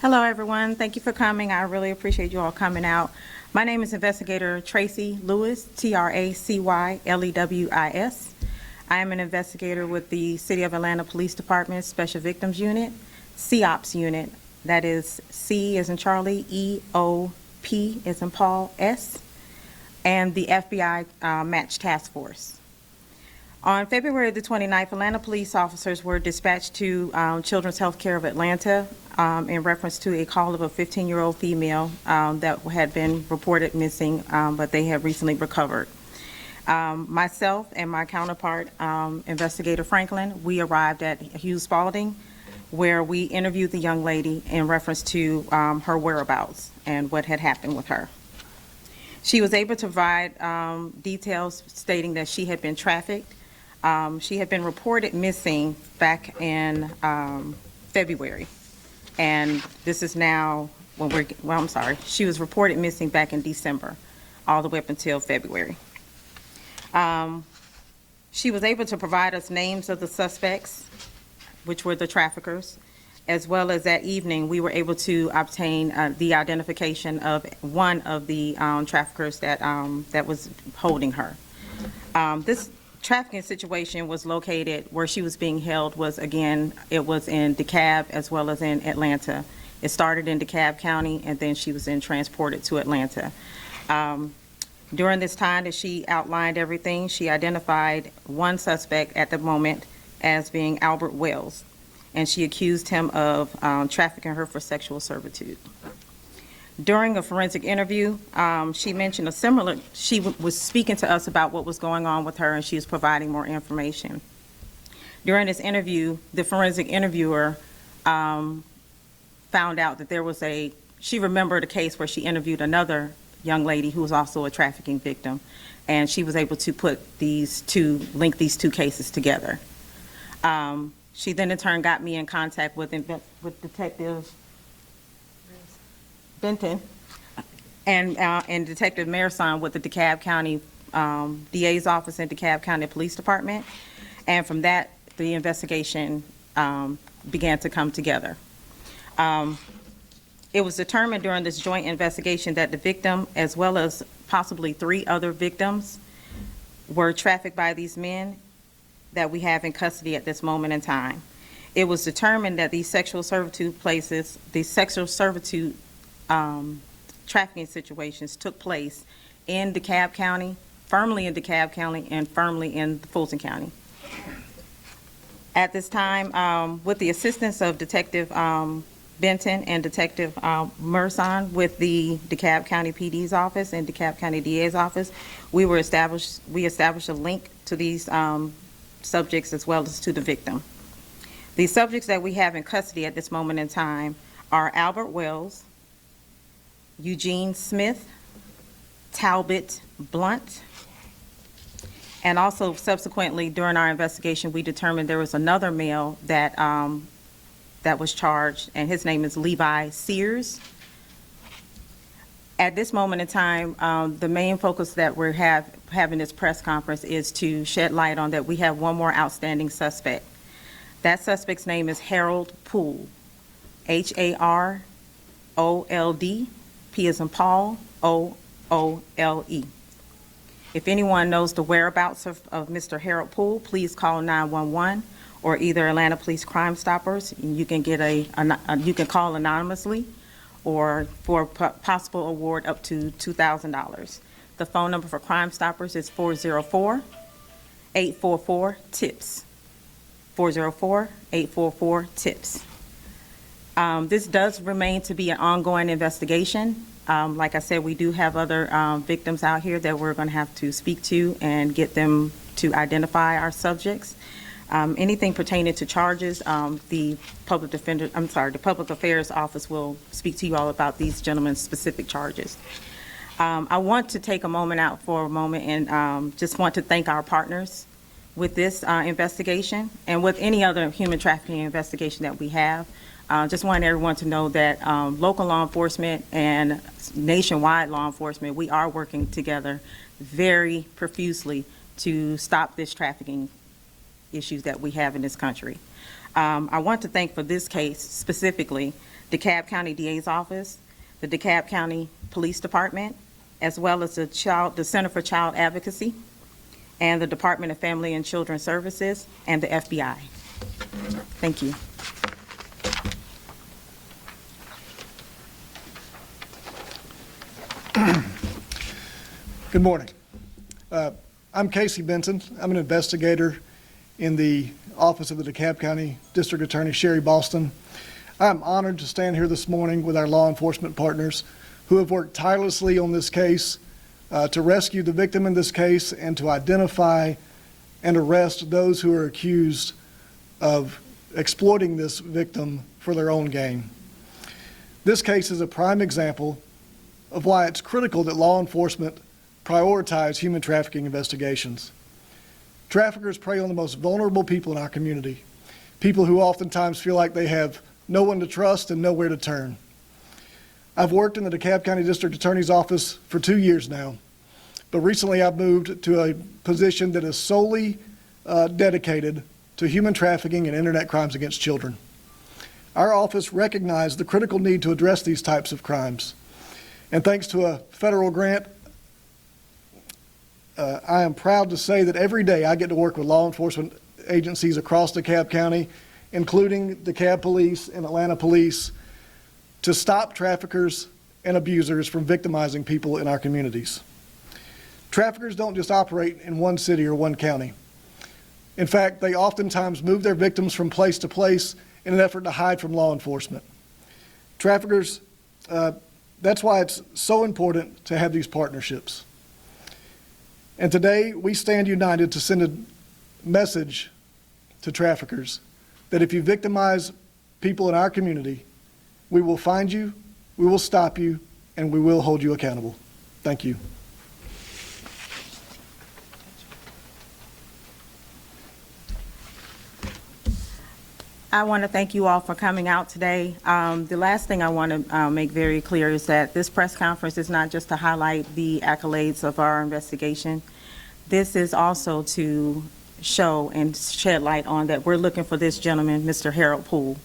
Hello, everyone. Thank you for coming. I really appreciate you all coming out. My name is Investigator Tracy Lewis, Tracy Lewis. I am an investigator with the City of Atlanta Police Department Special Victims Unit, COPS Unit. That is C as in Charlie, EOP as in Paul, S, and the FBI Match Task Force. On February the 29th, Atlanta police officers were dispatched to Children's Healthcare of Atlanta in reference to a call of a 15-year-old female that had been reported missing, but they have recently recovered. Myself and my counterpart, Investigator Franklin, we arrived at Hughes Spalding, where we interviewed the young lady in reference to her whereabouts and what had happened with her. She was able to provide details stating that she had been trafficked. She had been reported missing back in February, and this is now when she was reported missing back in December, all the way up until February. She was able to provide us names of the suspects, which were the traffickers, as well as that evening we were able to obtain the identification of one of the traffickers that was holding her. This trafficking situation was located where she was being held it was in DeKalb as well as in Atlanta. It started in DeKalb County and then she was then transported to Atlanta. During this time that she outlined everything, she identified one suspect at the moment as being Albert Wells, and she accused him of trafficking her for sexual servitude. During a forensic interview, she mentioned she was speaking to us about what was going on with her, and she was providing more information. During this interview, the forensic interviewer found out that she remembered a case where she interviewed another young lady who was also a trafficking victim, and she was able to link these two cases together. She then in turn got me in contact with Detective Benton and Detective Marison with the DeKalb County DA's office and DeKalb County Police Department, and from that the investigation began to come together. It was determined during this joint investigation that the victim, as well as possibly 3 other victims, were trafficked by these men that we have in custody at this moment in time. It was determined that these sexual servitude trafficking situations took place in DeKalb County, firmly in DeKalb County, and firmly in Fulton County. At this time, with the assistance of Detective Benton and Detective Marison with the DeKalb County PD's office and DeKalb County DA's office, we established a link to these subjects as well as to the victim. The subjects that we have in custody at this moment in time are Albert Wells, Eugene Smith, Talbot Blunt, and also subsequently during our investigation we determined there was another male that was charged, and his name is Levi Sears. At this moment in time, the main focus that we're having this press conference is to shed light on that we have one more outstanding suspect. That suspect's name is Harold Poole, Harold, P as in Paul, OOLE. If anyone knows the whereabouts of Mr. Harold Poole, please call 911 or either Atlanta Police Crime Stoppers. You can you can call anonymously or for a possible award up to $2,000. The phone number for Crime Stoppers is 404-844-TIPS. 404-844-TIPS. This does remain to be an ongoing investigation. Like I said, we do have other victims out here that we're going to have to speak to and get them to identify our subjects. Anything pertaining to charges, the Public Affairs Office will speak to you all about these gentlemen's specific charges. I want to take a moment and just want to thank our partners with this investigation and with any other human trafficking investigation that we have. Just want everyone to know that local law enforcement and nationwide law enforcement, we are working together very profusely to stop this trafficking issues that we have in this country. I want to thank for this case specifically DeKalb County DA's office, the DeKalb County Police Department, as well as the Center for Child Advocacy, and the Department of Family and Children Services, and the FBI. Thank you. Good morning. I'm Casey Benson. I'm an investigator in the Office of the DeKalb County District Attorney Sherry Boston. I'm honored to stand here this morning with our law enforcement partners who have worked tirelessly on this case to rescue the victim in this case and to identify and arrest those who are accused of exploiting this victim for their own gain. This case is a prime example of why it's critical that law enforcement prioritize human trafficking investigations. Traffickers prey on the most vulnerable people in our community, people who oftentimes feel like they have no one to trust and nowhere to turn. I've worked in the DeKalb County District Attorney's Office for 2 years now, but recently I've moved to a position that is solely dedicated to human trafficking and internet crimes against children. Our office recognized the critical need to address these types of crimes. And thanks to a federal grant, I am proud to say that every day I get to work with law enforcement agencies across DeKalb County, including DeKalb Police and Atlanta Police, to stop traffickers and abusers from victimizing people in our communities. Traffickers don't just operate in one city or one county. In fact, they oftentimes move their victims from place to place in an effort to hide from law enforcement. Traffickers, that's why it's so important to have these partnerships. And today, we stand united to send a message to traffickers that if you victimize people in our community, we will find you, we will stop you, and we will hold you accountable. Thank you. I want to thank you all for coming out today. The last thing I want to make very clear is that this press conference is not just to highlight the accolades of our investigation. This is also to show and shed light on that we're looking for this gentleman, Mr. Harold Poole.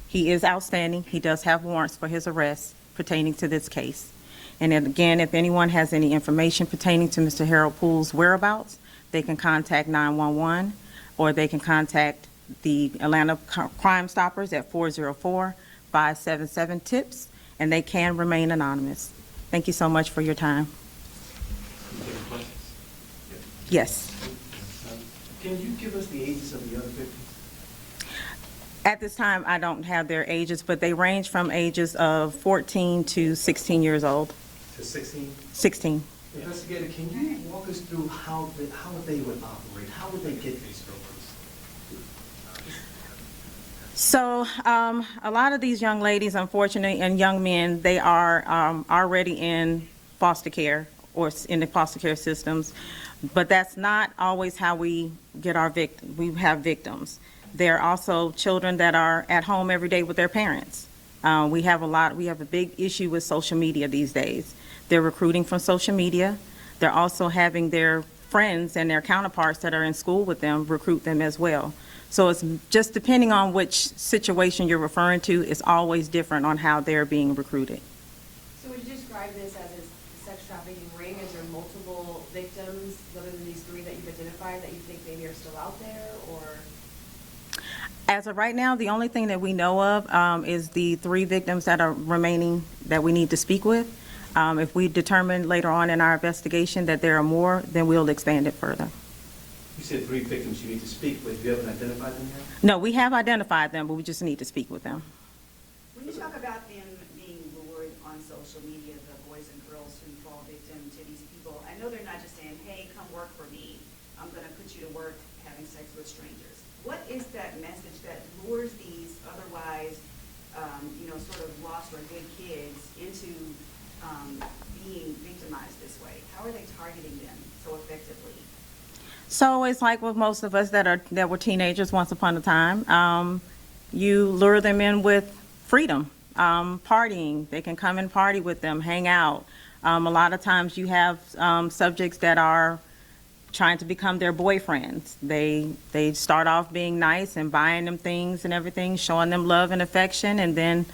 He is outstanding. He does have warrants for his arrest pertaining to this case. And then again, if anyone has any information pertaining to Mr. Harold Poole's whereabouts, they can contact 911 or they can contact the Atlanta Crime Stoppers at 404-577-TIPS, and they can remain anonymous. Thank you so much for your time. Yes. Can you give us the ages of the other victims? At this time, I don't have their ages, but they range from ages of 14 to 16 years old. To 16? 16. Investigator, can you walk us through how they would operate? How would they get these victims? So a lot of these young ladies, unfortunately, and young men, they are already in foster care or in the foster care systems, but that's not always how we get our victims. We have victims. There are also children that are at home every day with their parents. We have a big issue with social media these days. They're recruiting from social media. They're also having their friends and their counterparts that are in school with them recruit them as well. So it's just depending on which situation you're referring to, it's always different on how they're being recruited. So would you describe this as a sex trafficking ring? Is there multiple victims other than these three that you've identified that you think maybe are still out there, or? As of right now, the only thing that we know of is the 3 victims that are remaining that we need to speak with. If we determine later on in our investigation that there are more, then we'll expand it further. You said 3 victims you need to speak with. You haven't identified them yet? No, we have identified them, but we just need to speak with them. When you talk about them being lured on social media, the boys and girls who fall victim to these people, I know they're not just saying, hey, come work for me. I'm going to put you to work having sex with strangers. What is that message that lures these otherwise, sort of lost or good kids into being victimized this way? How are they targeting them so effectively? So it's like with most of us that were teenagers once upon a time. You lure them in with freedom, partying. They can come and party with them, hang out. A lot of times you have subjects that trying to become their boyfriends. They start off being nice and buying them things and everything, showing them love and affection, and then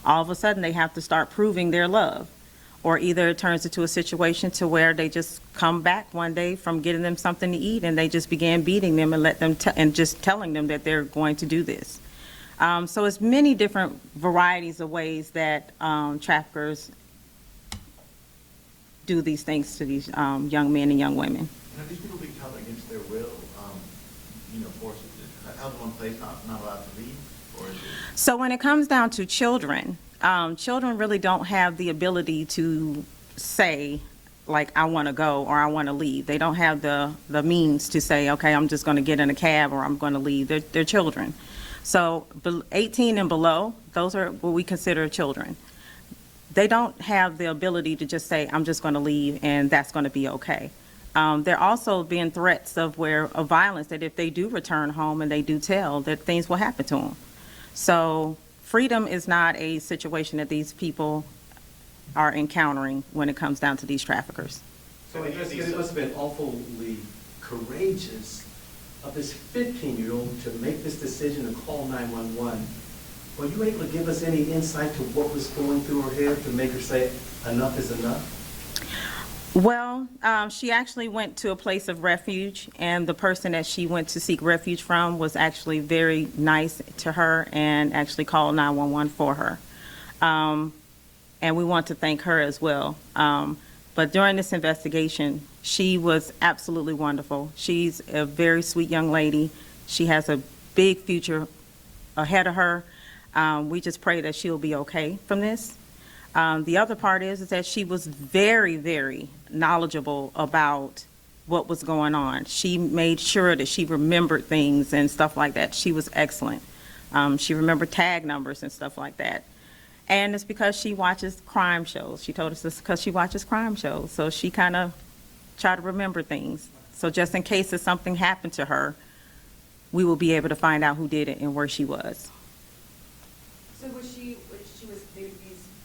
all of a sudden they have to start proving their love. Or either it turns into a situation to where they just come back one day from getting them something to eat and they just began beating them and and just telling them that they're going to do this. So it's many different varieties of ways that traffickers do these things to these young men and young women. Have these people being held against their will, forced, held in one place, not allowed to leave, or is it? So when it comes down to children, children really don't have the ability to say, like, I want to go or I want to leave. They don't have the means to say, okay, I'm just going to get in a cab or I'm going to leave. They're children. So 18 and below, those are what we consider children. They don't have the ability to just say, I'm just going to leave and that's going to be okay. There also been threats of violence, that if they do return home and they do tell, that things will happen to them. So freedom is not a situation that these people are encountering when it comes down to these traffickers. So it must have been awfully courageous of this 15-year-old to make this decision to call 911. Were you able to give us any insight to what was going through her head to make her say, enough is enough? Well, she actually went to a place of refuge, and the person that she went to seek refuge from was actually very nice to her and actually called 911 for her. And we want to thank her as well. But during this investigation, she was absolutely wonderful. She's a very sweet young lady. She has a big future ahead of her. We just pray that she'll be okay from this. The other part is that she was very, very knowledgeable about what was going on. She made sure that she remembered things and stuff like that. She was excellent. She remembered tag numbers and stuff like that. And it's because she watches crime shows. She told us this because she watches crime shows. So she kind of tried to remember things. So just in case if something happened to her, we will be able to find out who did it and where she was. So these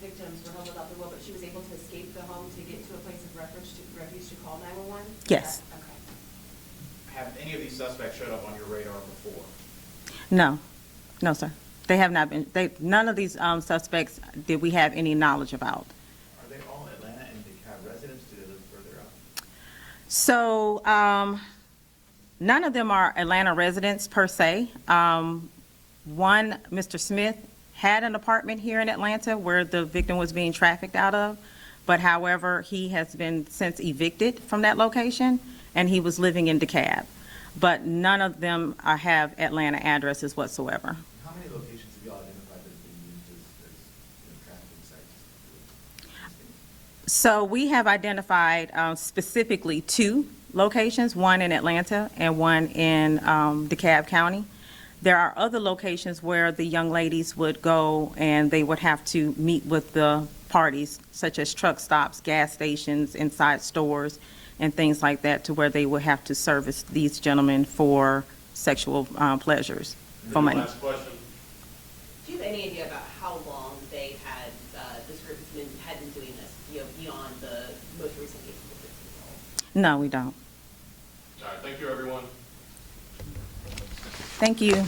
victims were held without the will, but she was able to escape the home to get to a place of refuge to call 911? Yes. Okay. Have any of these suspects showed up on your radar before? No, sir. They have not been. None of these suspects did we have any knowledge about. Are they all Atlanta and DeKalb residents? Do they live further up? So none of them are Atlanta residents per se. One, Mr. Smith, had an apartment here in Atlanta where the victim was being trafficked out of, but however, he has been since evicted from that location, and he was living in DeKalb. But none of them have Atlanta addresses whatsoever. How many locations have you all identified that are being used as trafficking sites? So we have identified specifically 2 locations, one in Atlanta and one in DeKalb County. There are other locations where the young ladies would go and they would have to meet with the parties, such as truck stops, gas stations, inside stores, and things like that, to where they would have to service these gentlemen for sexual pleasures for money. Last question. Do you have any idea about how long they had, this group had been doing this, beyond the most recent case of the 15-year-old? No, we don't. All right, thank you, everyone. Thank you.